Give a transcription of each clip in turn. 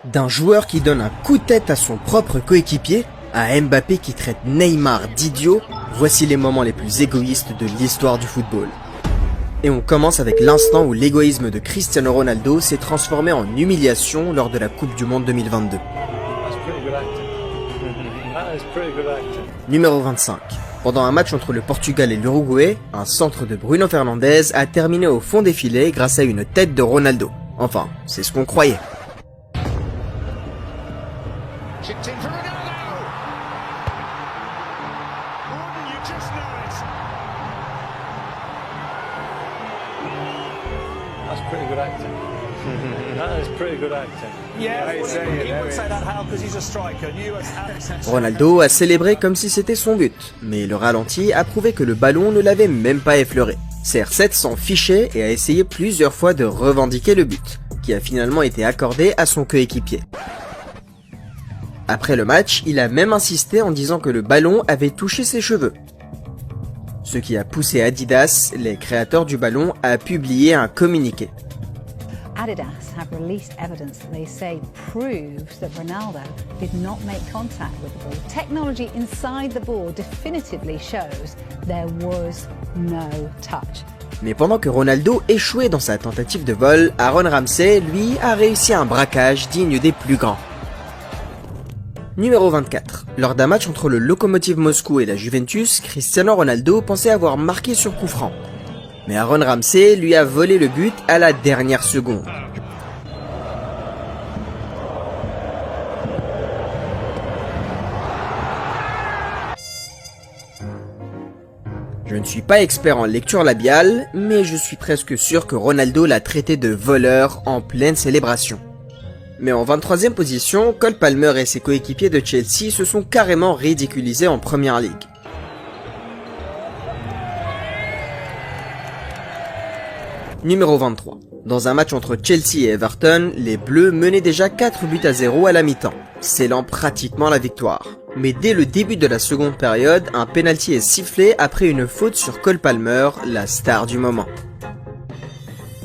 D'un joueur qui donne un coup de tête à son propre coéquipier, à Mbappé qui traite Neymar d'idiot, voici les moments les plus égoïstes de l'histoire du football. Et on commence avec l'instant où l'égoïsme de Cristiano Ronaldo s'est transformé en humiliation lors de la Coupe du Monde 2022. Numéro 25. Pendant un match entre le Portugal et l'Uruguay, un centre de Bruno Fernandes a terminé au fond des filets grâce à une tête de Ronaldo. Enfin, c'est ce qu'on croyait. Ronaldo a célébré comme si c'était son but, mais le ralenti a prouvé que le ballon ne l'avait même pas effleuré. CR7 s'en fichait et a essayé plusieurs fois de revendiquer le but, qui a finalement été accordé à son coéquipier. Après le match, il a même insisté en disant que le ballon avait touché ses cheveux. Ce qui a poussé Adidas, les créateurs du ballon, à publier un communiqué. Adidas have released evidence that they say proves that Ronaldo did not make contact with the ball. Technology inside the ball definitively shows there was no touch. Mais pendant que Ronaldo échouait dans sa tentative de vol, Aaron Ramsey, lui, a réussi un braquage digne des plus grands. Numéro 24. Lors d'un match entre le Lokomotiv Moscou et la Juventus, Cristiano Ronaldo pensait avoir marqué sur coup franc. Mais Aaron Ramsey lui a volé le but à la dernière seconde. Je ne suis pas expert en lecture labiale, mais je suis presque sûr que Ronaldo l'a traité de voleur en pleine célébration. Mais en 23e position, Cole Palmer et ses coéquipiers de Chelsea se sont carrément ridiculisés en Première Ligue. Numéro 23. Dans un match entre Chelsea et Everton, les Bleus menaient déjà 4-0 à la mi-temps, scellant pratiquement la victoire. Mais dès le début de la seconde période, un penalty est sifflé après une faute sur Cole Palmer, la star du moment.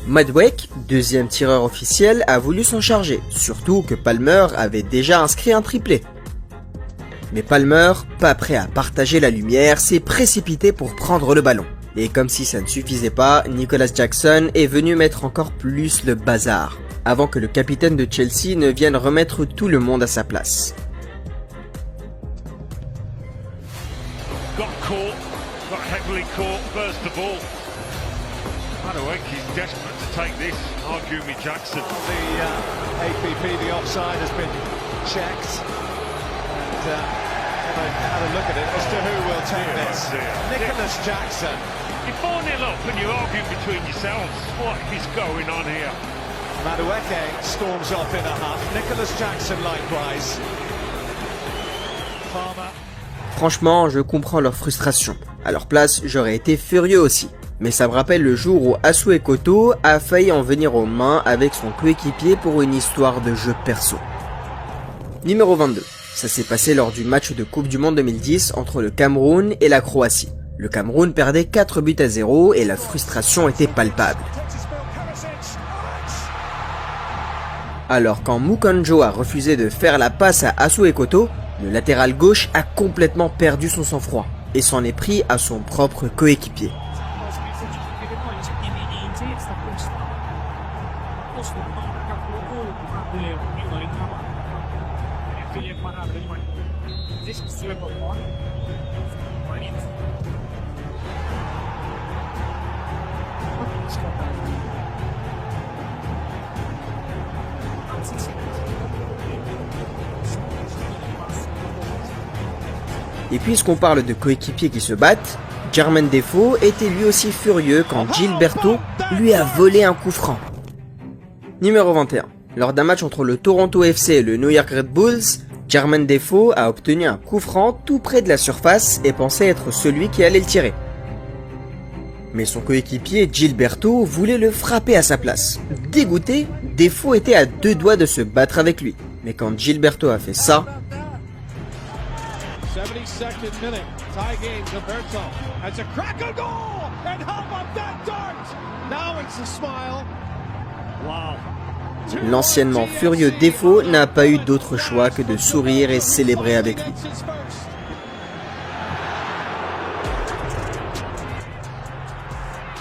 Madueke, deuxième tireur officiel, a voulu s'en charger, surtout que Palmer avait déjà inscrit un triplé. Mais Palmer, pas prêt à partager la lumière, s'est précipité pour prendre le ballon. Et comme si ça ne suffisait pas, Nicolas Jackson est venu mettre encore plus le bazar, avant que le capitaine de Chelsea ne vienne remettre tout le monde à sa place. Madueke is desperate to take this, argue me Jackson. The APP, the offside has been checked. And have a look at it as to who will take this. Nicolas Jackson. You're 4-0 up and you're arguing between yourselves. What is going on here? Madueke storms off in a huff. Nicolas Jackson likewise. Farmer. Franchement, je comprends leur frustration. À leur place, j'aurais été furieux aussi. Mais ça me rappelle le jour où Assou Ekoto a failli en venir aux mains avec son coéquipier pour une histoire de jeu perso. Numéro 22. Ça s'est passé lors du match de Coupe du Monde 2010 entre le Cameroun et la Croatie. Le Cameroun perdait 4-0 et la frustration était palpable. Alors quand Mukonjo a refusé de faire la passe à Assou Ekoto, le latéral gauche a complètement perdu son sang-froid et s'en est pris à son propre coéquipier. Et puisqu'on parle de coéquipiers qui se battent, Jermaine Defoe était lui aussi furieux quand Gilberto lui a volé un coup franc. Numéro 21. Lors d'un match entre le Toronto FC et le New York Red Bulls, Jermaine Defoe a obtenu un coup franc tout près de la surface et pensait être celui qui allait le tirer. Mais son coéquipier Gilberto voulait le frapper à sa place. Dégoûté, Defoe était à 2 doigts de se battre avec lui. Mais quand Gilberto a fait ça... 72nd minute, tie game, Gilberto. That's a cracker goal! And how about that dart? Now it's a smile. Wow. L'anciennement furieux Defoe n'a pas eu d'autre choix que de sourire et célébrer avec lui.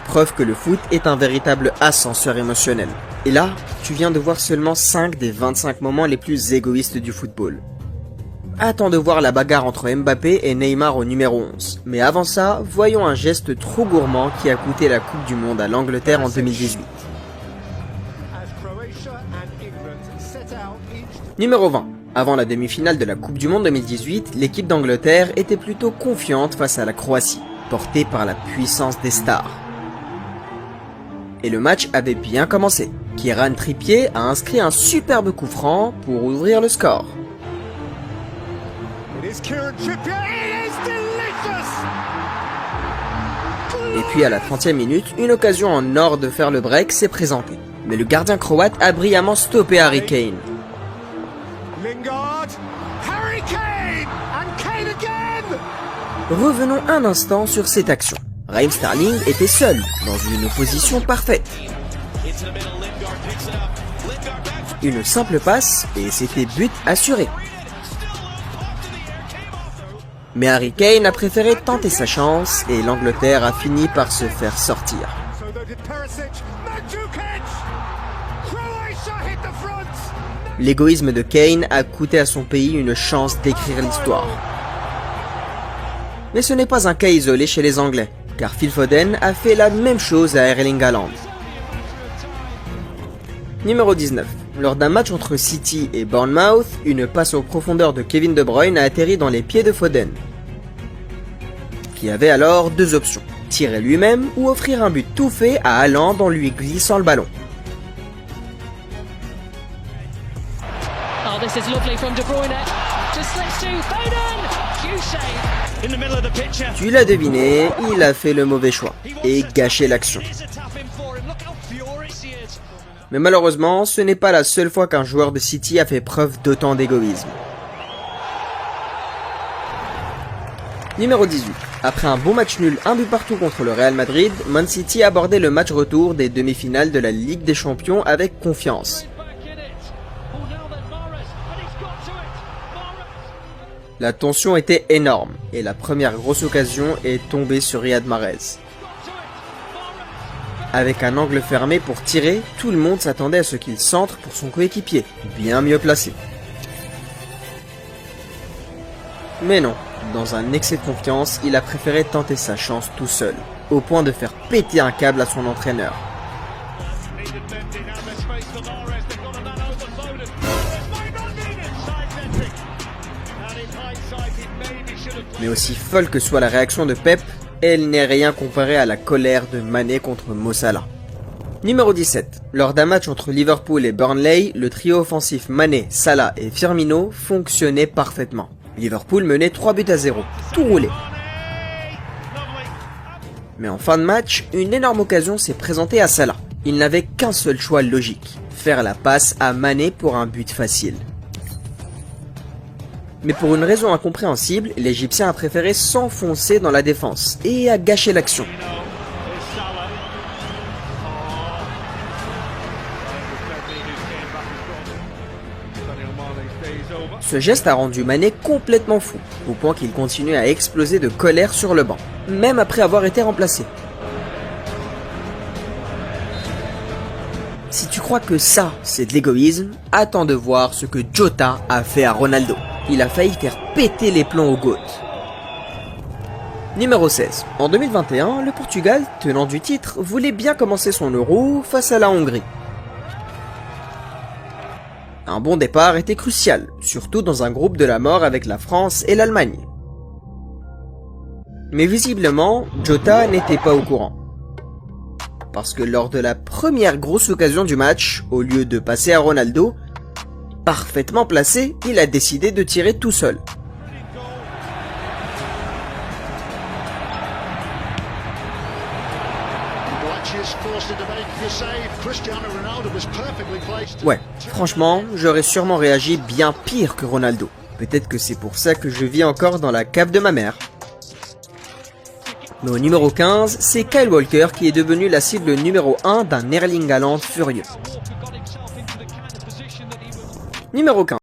Preuve que le foot est un véritable ascenseur émotionnel. Et là, tu viens de voir seulement 5 des 25 moments les plus égoïstes du football. Attends de voir la bagarre entre Mbappé et Neymar au numéro 11. Mais avant ça, voyons un geste trop gourmand qui a coûté la Coupe du Monde à l'Angleterre en 2018. Numéro 20. Avant la demi-finale de la Coupe du Monde 2018, l'équipe d'Angleterre était plutôt confiante face à la Croatie, portée par la puissance des stars. Et le match avait bien commencé. Kieran Trippier a inscrit un superbe coup franc pour ouvrir le score. Et puis à la 30e minute, une occasion en or de faire le break s'est présentée. Mais le gardien croate a brillamment stoppé Harry Kane. Revenons un instant sur cette action. Raheem Sterling était seul, dans une position parfaite. Une simple passe et c'était but assuré. Mais Harry Kane a préféré tenter sa chance et l'Angleterre a fini par se faire sortir. L'égoïsme de Kane a coûté à son pays une chance d'écrire l'histoire. Mais ce n'est pas un cas isolé chez les Anglais, car Phil Foden a fait la même chose à Erling Haaland. Numéro 19. Lors d'un match entre City et Bournemouth, une passe aux profondeurs de Kevin De Bruyne a atterri dans les pieds de Foden, qui avait alors deux options, tirer lui-même ou offrir un but tout fait à Haaland en lui glissant le ballon. Oh, this is lovely from De Bruyne. Just slips to Foden. Huge save. In the middle of the picture. Tu l'as deviné, il a fait le mauvais choix et gâché l'action. Mais malheureusement, ce n'est pas la seule fois qu'un joueur de City a fait preuve d'autant d'égoïsme. Numéro 18. Après un beau match nul, un but partout contre le Real Madrid, Man City abordait le match retour des demi-finales de la Ligue des Champions avec confiance. La tension était énorme et la première grosse occasion est tombée sur Riyad Mahrez. Avec un angle fermé pour tirer, tout le monde s'attendait à ce qu'il centre pour son coéquipier, bien mieux placé. Mais non, dans un excès de confiance, il a préféré tenter sa chance tout seul, au point de faire péter un câble à son entraîneur. Mais aussi folle que soit la réaction de Pep, elle n'est rien comparée à la colère de Mané contre Mo Salah. Numéro 17. Lors d'un match entre Liverpool et Burnley, le trio offensif Mané, Salah et Firmino fonctionnait parfaitement. Liverpool menait 3-0, tout roulait. Mais en fin de match, une énorme occasion s'est présentée à Salah. Il n'avait qu'un seul choix logique, faire la passe à Mané pour un but facile. Mais pour une raison incompréhensible, l'Égyptien a préféré s'enfoncer dans la défense et a gâché l'action. Ce geste a rendu Mané complètement fou, au point qu'il continue à exploser de colère sur le banc, même après avoir été remplacé. Si tu crois que ça, c'est de l'égoïsme, attends de voir ce que Jota a fait à Ronaldo. Il a failli faire péter les plombs au GOAT. Numéro 16. En 2021, le Portugal, tenant du titre, voulait bien commencer son Euro face à la Hongrie. Un bon départ était crucial, surtout dans un groupe de la mort avec la France et l'Allemagne. Mais visiblement, Jota n'était pas au courant. Parce que lors de la première grosse occasion du match, au lieu de passer à Ronaldo, parfaitement placé, il a décidé de tirer tout seul. Ouais, franchement, j'aurais sûrement réagi bien pire que Ronaldo. Peut-être que c'est pour ça que je vis encore dans la cave de ma mère. Mais au numéro 15, c'est Kyle Walker qui est devenu la cible numéro 1 d'un Erling Haaland furieux. Numéro 15.